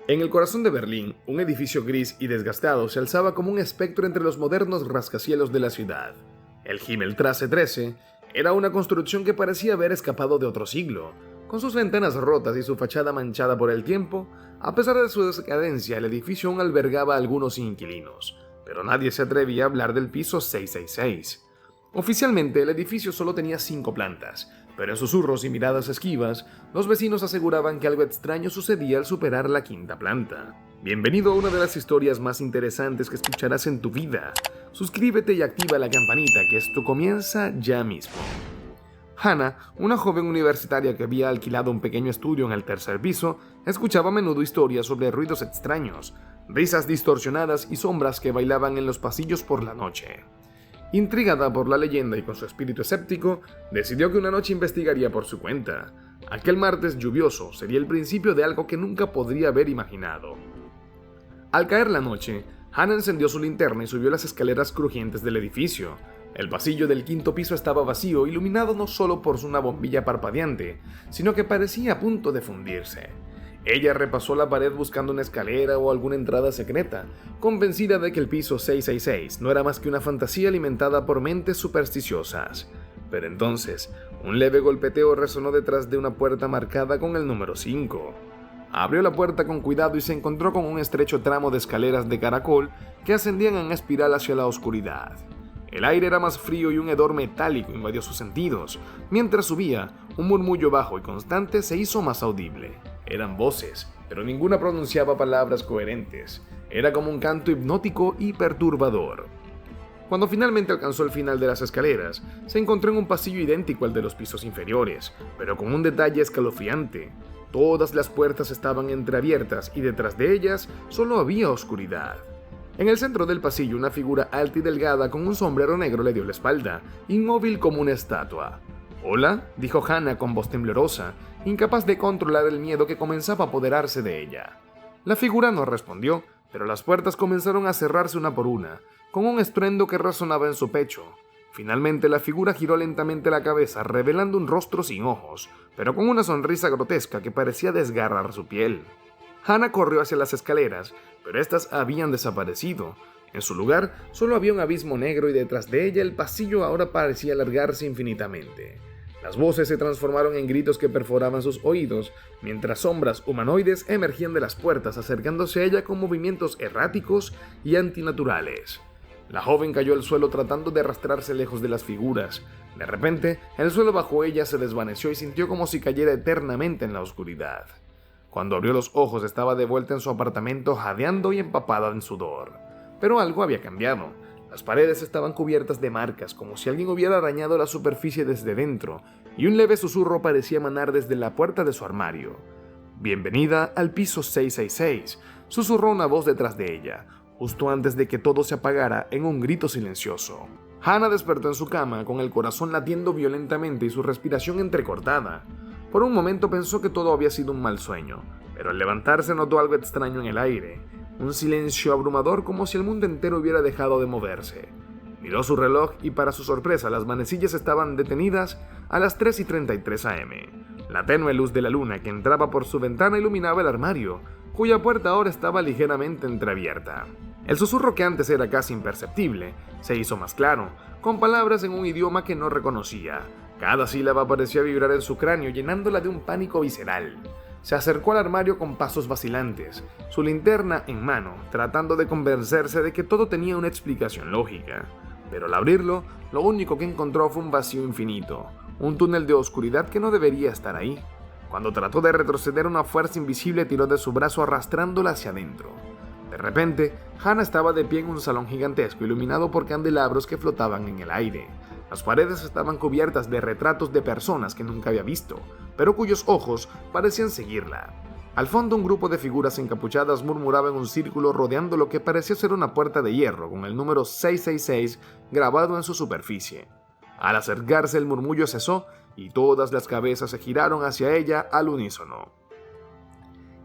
En el corazón de Berlín, un edificio gris y desgastado se alzaba como un espectro entre los modernos rascacielos de la ciudad. El Himmelstraße 13 era una construcción que parecía haber escapado de otro siglo. Con sus ventanas rotas y su fachada manchada por el tiempo, a pesar de su decadencia, el edificio aún albergaba a algunos inquilinos, pero nadie se atrevía a hablar del piso 666. Oficialmente, el edificio solo tenía 5 plantas, pero en susurros y miradas esquivas, los vecinos aseguraban que algo extraño sucedía al superar la 5ª planta. Bienvenido a una de las historias más interesantes que escucharás en tu vida. Suscríbete y activa la campanita, que esto comienza ya mismo. Hannah, una joven universitaria que había alquilado un pequeño estudio en el 3er piso, escuchaba a menudo historias sobre ruidos extraños, risas distorsionadas y sombras que bailaban en los pasillos por la noche. Intrigada por la leyenda y con su espíritu escéptico, decidió que una noche investigaría por su cuenta. Aquel martes lluvioso sería el principio de algo que nunca podría haber imaginado. Al caer la noche, Hannah encendió su linterna y subió las escaleras crujientes del edificio. El pasillo del 5º piso estaba vacío, iluminado no solo por una bombilla parpadeante, sino que parecía a punto de fundirse. Ella repasó la pared buscando una escalera o alguna entrada secreta, convencida de que el piso 666 no era más que una fantasía alimentada por mentes supersticiosas. Pero entonces, un leve golpeteo resonó detrás de una puerta marcada con el número 5. Abrió la puerta con cuidado y se encontró con un estrecho tramo de escaleras de caracol que ascendían en espiral hacia la oscuridad. El aire era más frío y un hedor metálico invadió sus sentidos. Mientras subía, un murmullo bajo y constante se hizo más audible. Eran voces, pero ninguna pronunciaba palabras coherentes. Era como un canto hipnótico y perturbador. Cuando finalmente alcanzó el final de las escaleras, se encontró en un pasillo idéntico al de los pisos inferiores, pero con un detalle escalofriante. Todas las puertas estaban entreabiertas y detrás de ellas solo había oscuridad. En el centro del pasillo, una figura alta y delgada con un sombrero negro le dio la espalda, inmóvil como una estatua. «Hola», dijo Hannah con voz temblorosa, incapaz de controlar el miedo que comenzaba a apoderarse de ella. La figura no respondió, pero las puertas comenzaron a cerrarse una por una, con un estruendo que resonaba en su pecho. Finalmente la figura giró lentamente la cabeza, revelando un rostro sin ojos, pero con una sonrisa grotesca que parecía desgarrar su piel. Hannah corrió hacia las escaleras, pero estas habían desaparecido. En su lugar, solo había un abismo negro y detrás de ella el pasillo ahora parecía alargarse infinitamente. Las voces se transformaron en gritos que perforaban sus oídos, mientras sombras humanoides emergían de las puertas acercándose a ella con movimientos erráticos y antinaturales. La joven cayó al suelo tratando de arrastrarse lejos de las figuras. De repente, el suelo bajo ella se desvaneció y sintió como si cayera eternamente en la oscuridad. Cuando abrió los ojos estaba de vuelta en su apartamento jadeando y empapada en sudor. Pero algo había cambiado. Las paredes estaban cubiertas de marcas, como si alguien hubiera arañado la superficie desde dentro, y un leve susurro parecía emanar desde la puerta de su armario. «Bienvenida al piso 666», susurró una voz detrás de ella, justo antes de que todo se apagara en un grito silencioso. Hannah despertó en su cama, con el corazón latiendo violentamente y su respiración entrecortada. Por un momento pensó que todo había sido un mal sueño, pero al levantarse notó algo extraño en el aire. Un silencio abrumador, como si el mundo entero hubiera dejado de moverse. Miró su reloj y para su sorpresa las manecillas estaban detenidas a las 3:33 am. La tenue luz de la luna que entraba por su ventana iluminaba el armario, cuya puerta ahora estaba ligeramente entreabierta. El susurro que antes era casi imperceptible se hizo más claro, con palabras en un idioma que no reconocía. Cada sílaba parecía vibrar en su cráneo, llenándola de un pánico visceral. Se acercó al armario con pasos vacilantes, su linterna en mano, tratando de convencerse de que todo tenía una explicación lógica. Pero al abrirlo, lo único que encontró fue un vacío infinito, un túnel de oscuridad que no debería estar ahí. Cuando trató de retroceder, una fuerza invisible tiró de su brazo arrastrándola hacia adentro. De repente, Hannah estaba de pie en un salón gigantesco iluminado por candelabros que flotaban en el aire. Las paredes estaban cubiertas de retratos de personas que nunca había visto, pero cuyos ojos parecían seguirla. Al fondo, un grupo de figuras encapuchadas murmuraba en un círculo rodeando lo que parecía ser una puerta de hierro con el número 666 grabado en su superficie. Al acercarse, el murmullo cesó y todas las cabezas se giraron hacia ella al unísono.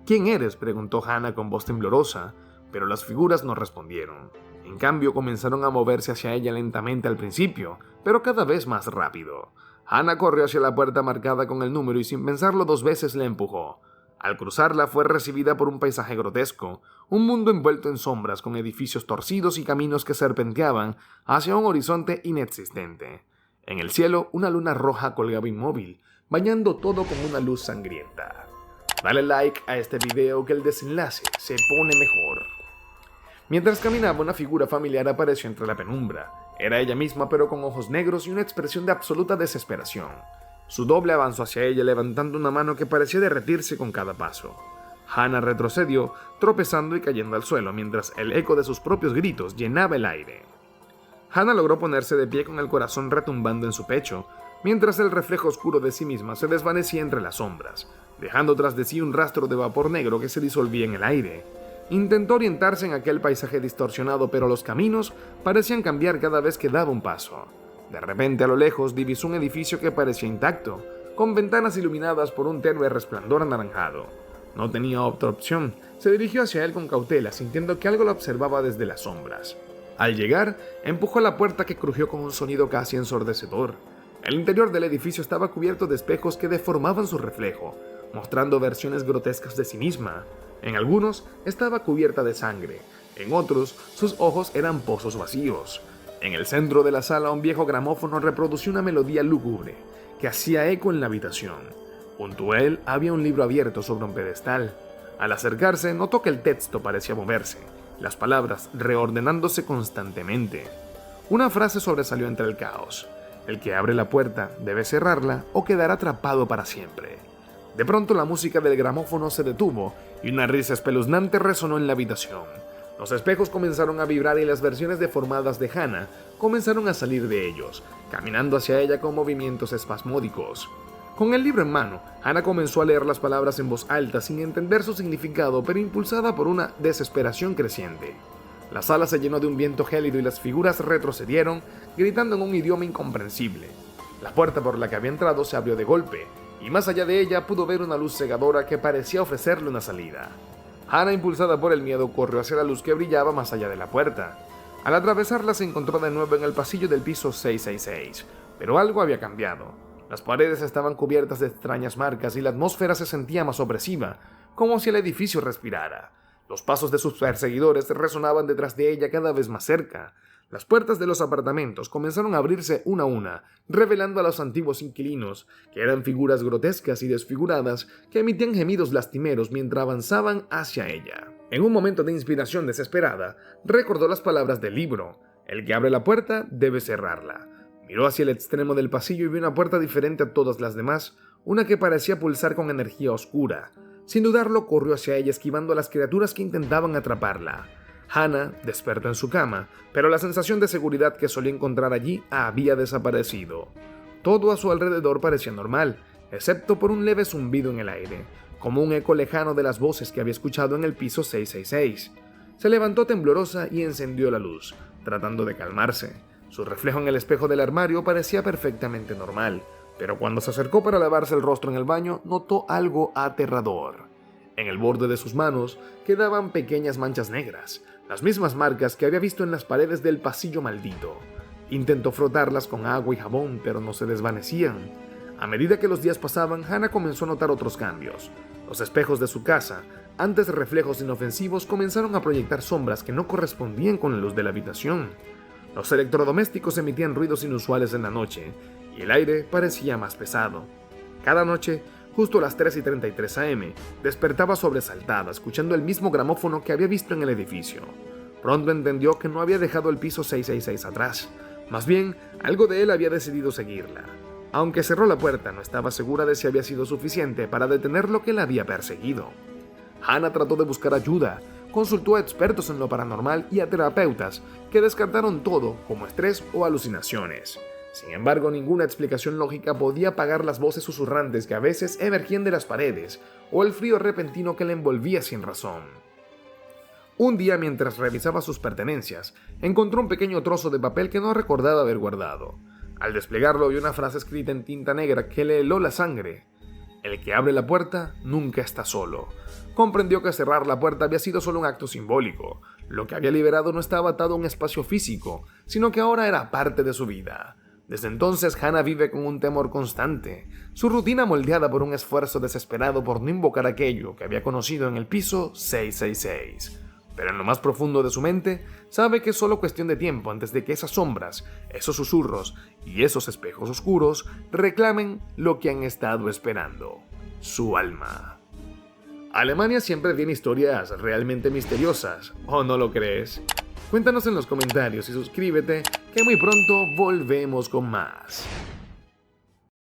«¿Quién eres?», preguntó Hannah con voz temblorosa, pero las figuras no respondieron. En cambio, comenzaron a moverse hacia ella lentamente al principio, pero cada vez más rápido. Hannah corrió hacia la puerta marcada con el número y sin pensarlo 2 veces la empujó. Al cruzarla fue recibida por un paisaje grotesco, un mundo envuelto en sombras con edificios torcidos y caminos que serpenteaban hacia un horizonte inexistente. En el cielo, una luna roja colgaba inmóvil, bañando todo con una luz sangrienta. Dale like a este video que el desenlace se pone mejor. Mientras caminaba, una figura familiar apareció entre la penumbra. Era ella misma, pero con ojos negros y una expresión de absoluta desesperación. Su doble avanzó hacia ella, levantando una mano que parecía derretirse con cada paso. Hannah retrocedió, tropezando y cayendo al suelo, mientras el eco de sus propios gritos llenaba el aire. Hannah logró ponerse de pie con el corazón retumbando en su pecho, mientras el reflejo oscuro de sí misma se desvanecía entre las sombras, dejando tras de sí un rastro de vapor negro que se disolvía en el aire. Intentó orientarse en aquel paisaje distorsionado, pero los caminos parecían cambiar cada vez que daba un paso. De repente, a lo lejos, divisó un edificio que parecía intacto, con ventanas iluminadas por un tenue resplandor anaranjado. No tenía otra opción. Se dirigió hacia él con cautela, sintiendo que algo lo observaba desde las sombras. Al llegar, empujó la puerta que crujió con un sonido casi ensordecedor. El interior del edificio estaba cubierto de espejos que deformaban su reflejo, mostrando versiones grotescas de sí misma. En algunos estaba cubierta de sangre, en otros sus ojos eran pozos vacíos. En el centro de la sala, un viejo gramófono reproducía una melodía lúgubre que hacía eco en la habitación. Junto a él había un libro abierto sobre un pedestal. Al acercarse, notó que el texto parecía moverse, las palabras reordenándose constantemente. Una frase sobresalió entre el caos: el que abre la puerta debe cerrarla o quedará atrapado para siempre. De pronto la música del gramófono se detuvo y una risa espeluznante resonó en la habitación. Los espejos comenzaron a vibrar y las versiones deformadas de Hannah comenzaron a salir de ellos, caminando hacia ella con movimientos espasmódicos. Con el libro en mano, Hannah comenzó a leer las palabras en voz alta sin entender su significado, pero impulsada por una desesperación creciente. La sala se llenó de un viento gélido y las figuras retrocedieron, gritando en un idioma incomprensible. La puerta por la que había entrado se abrió de golpe, y más allá de ella pudo ver una luz cegadora que parecía ofrecerle una salida. Hannah, impulsada por el miedo, corrió hacia la luz que brillaba más allá de la puerta. Al atravesarla se encontró de nuevo en el pasillo del piso 666, pero algo había cambiado. Las paredes estaban cubiertas de extrañas marcas y la atmósfera se sentía más opresiva, como si el edificio respirara. Los pasos de sus perseguidores resonaban detrás de ella cada vez más cerca. Las puertas de los apartamentos comenzaron a abrirse una a una, revelando a los antiguos inquilinos, que eran figuras grotescas y desfiguradas que emitían gemidos lastimeros mientras avanzaban hacia ella. En un momento de inspiración desesperada, recordó las palabras del libro: el que abre la puerta debe cerrarla. Miró hacia el extremo del pasillo y vio una puerta diferente a todas las demás, una que parecía pulsar con energía oscura. Sin dudarlo, corrió hacia ella, esquivando a las criaturas que intentaban atraparla. Hannah despertó en su cama, pero la sensación de seguridad que solía encontrar allí había desaparecido. Todo a su alrededor parecía normal, excepto por un leve zumbido en el aire, como un eco lejano de las voces que había escuchado en el piso 666. Se levantó temblorosa y encendió la luz, tratando de calmarse. Su reflejo en el espejo del armario parecía perfectamente normal, pero cuando se acercó para lavarse el rostro en el baño, notó algo aterrador. En el borde de sus manos quedaban pequeñas manchas negras, las mismas marcas que había visto en las paredes del pasillo maldito. Intentó frotarlas con agua y jabón, pero no se desvanecían. A medida que los días pasaban, Hannah comenzó a notar otros cambios. Los espejos de su casa, antes reflejos inofensivos, comenzaron a proyectar sombras que no correspondían con la luz de la habitación. Los electrodomésticos emitían ruidos inusuales en la noche, y el aire parecía más pesado. Cada noche, justo a las 3:33 am, despertaba sobresaltada, escuchando el mismo gramófono que había visto en el edificio. Pronto entendió que no había dejado el piso 666 atrás. Más bien, algo de él había decidido seguirla. Aunque cerró la puerta, no estaba segura de si había sido suficiente para detener lo que la había perseguido. Hannah trató de buscar ayuda, consultó a expertos en lo paranormal y a terapeutas que descartaron todo como estrés o alucinaciones. Sin embargo, ninguna explicación lógica podía apagar las voces susurrantes que a veces emergían de las paredes o el frío repentino que la envolvía sin razón. Un día, mientras revisaba sus pertenencias, encontró un pequeño trozo de papel que no recordaba haber guardado. Al desplegarlo, vio una frase escrita en tinta negra que le heló la sangre: el que abre la puerta nunca está solo. Comprendió que cerrar la puerta había sido solo un acto simbólico. Lo que había liberado no estaba atado a un espacio físico, sino que ahora era parte de su vida. Desde entonces, Hannah vive con un temor constante, su rutina moldeada por un esfuerzo desesperado por no invocar aquello que había conocido en el piso 666. Pero en lo más profundo de su mente, sabe que es solo cuestión de tiempo antes de que esas sombras, esos susurros y esos espejos oscuros reclamen lo que han estado esperando: su alma. Alemania siempre tiene historias realmente misteriosas, ¿o no lo crees? Cuéntanos en los comentarios y suscríbete, que muy pronto volvemos con más.